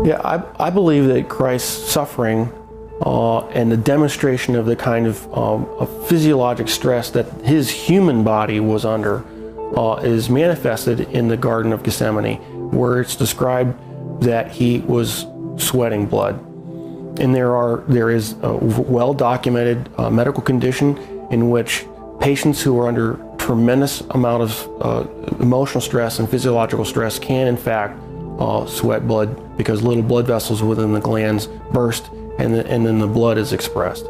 Yeah, I believe that Christ's suffering and the demonstration of the kind of physiologic stress that his human body was under is manifested in the Garden of Gethsemane, where it's described that he was sweating blood. And there is a well-documented medical condition in which patients who are under tremendous amount of emotional stress and physiological stress can in fact sweat blood, because little blood vessels within the glands burst and then the blood is expressed.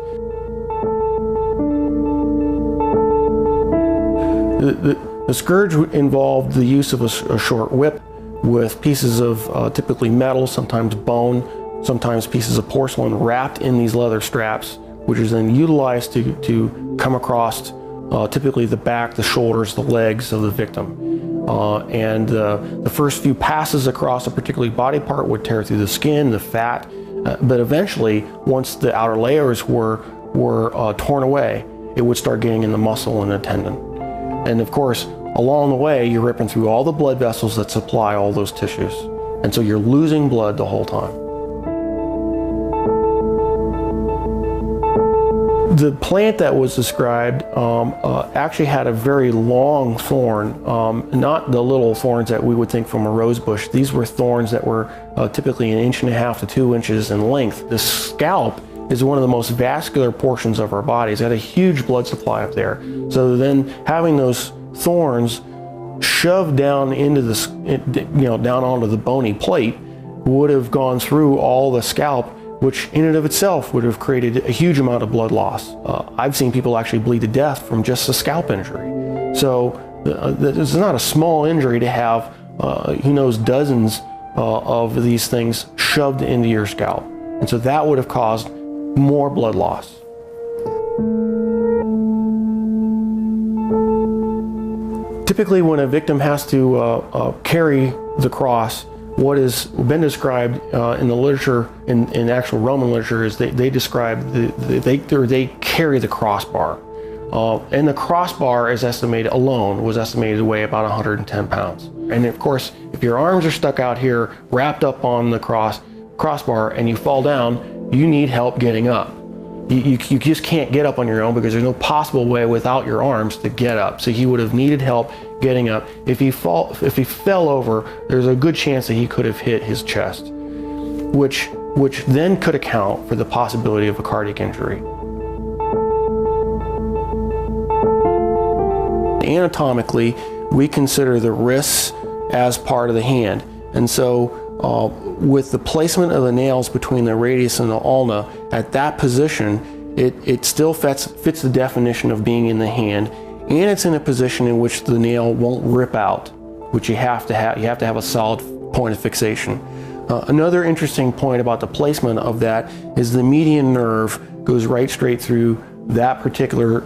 The scourge involved the use of a short whip with pieces of typically metal, sometimes bone, sometimes pieces of porcelain wrapped in these leather straps, which is then utilized to come across typically the back, the shoulders, the legs of the victim. And the first few passes across a particular body part would tear through the skin, the fat, but eventually, once the outer layers were torn away, it would start getting in the muscle and the tendon. And of course, along the way, you're ripping through all the blood vessels that supply all those tissues. And so you're losing blood the whole time. The plant that was described actually had a very long thorn, not the little thorns that we would think from a rose bush. These were thorns that were typically 1.5 to 2 inches in length. The scalp is one of the most vascular portions of our bodies. It had a huge blood supply up there. So then having those thorns shoved down into down onto the bony plate would have gone through all the scalp, which in and of itself would have created a huge amount of blood loss. I've seen people actually bleed to death from just a scalp injury. So it's not a small injury to have, who knows, dozens of these things shoved into your scalp. And so that would have caused more blood loss. Typically when a victim has to carry the cross, what has been described in the literature, in actual Roman literature, is they describe they carry the crossbar, and the crossbar is estimated alone was estimated to weigh about 110 pounds. And of course, if your arms are stuck out here, wrapped up on the crossbar, and you fall down, you need help getting up. You just can't get up on your own, because there's no possible way without your arms to get up. So he would have needed help getting up. If he fell over, there's a good chance that he could have hit his chest, which then could account for the possibility of a cardiac injury. Anatomically, we consider the wrists as part of the hand, and so with the placement of the nails between the radius and the ulna at that position, it still fits the definition of being in the hand, and it's in a position in which the nail won't rip out, which you have to have a solid point of fixation. Another interesting point about the placement of that is the median nerve goes right straight through that particular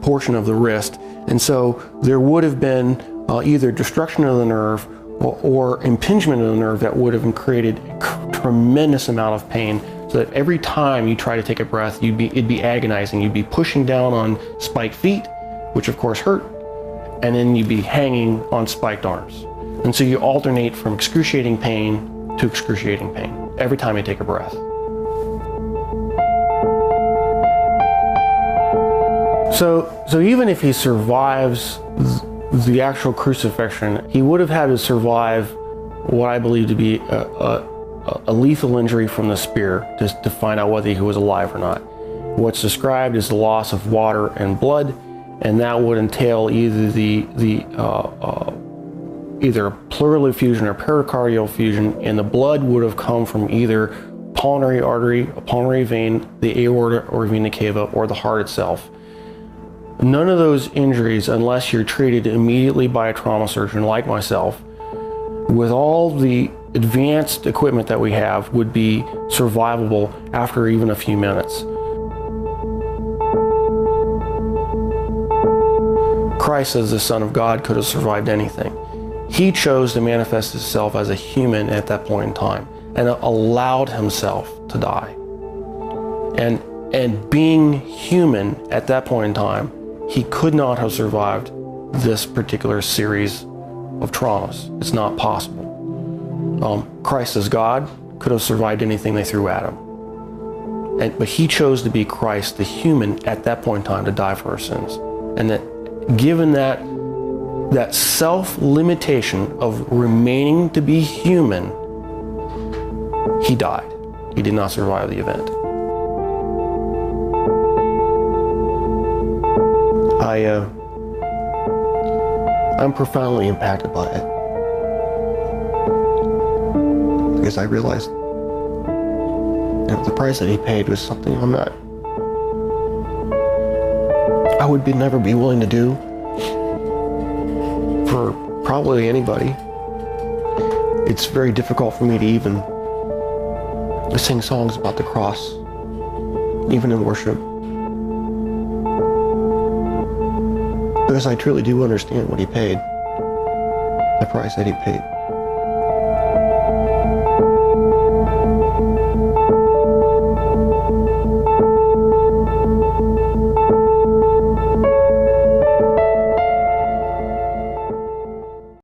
portion of the wrist, and so there would have been either destruction of the nerve or impingement of the nerve that would have created a tremendous amount of pain, so that every time you try to take a breath, it'd be agonizing. You'd be pushing down on spiked feet, which of course hurt, and then you'd be hanging on spiked arms. And so you alternate from excruciating pain to excruciating pain every time you take a breath. So even if he survives the actual crucifixion, he would have had to survive what I believe to be a lethal injury from the spear to find out whether he was alive or not. What's described is the loss of water and blood, and that would entail either either pleural effusion or pericardial effusion, and the blood would have come from either pulmonary artery, a pulmonary vein, the aorta or vena cava, or the heart itself. None of those injuries, unless you're treated immediately by a trauma surgeon like myself, with all the advanced equipment that we have, would be survivable after even a few minutes. Christ, as the Son of God, could have survived anything. He chose to manifest himself as a human at that point in time and allowed himself to die. And being human at that point in time, he could not have survived this particular series of traumas. It's not possible. Christ as God could have survived anything they threw at him. But he chose to be Christ, the human, at that point in time to die for our sins. And that given that self-limitation of remaining to be human, he died. He did not survive the event. I'm profoundly impacted by it. Because I realized the price that he paid was something I would never be willing to do for probably anybody. It's very difficult for me to even sing songs about the cross, even in worship. Because I truly do understand what he paid, the price that he paid.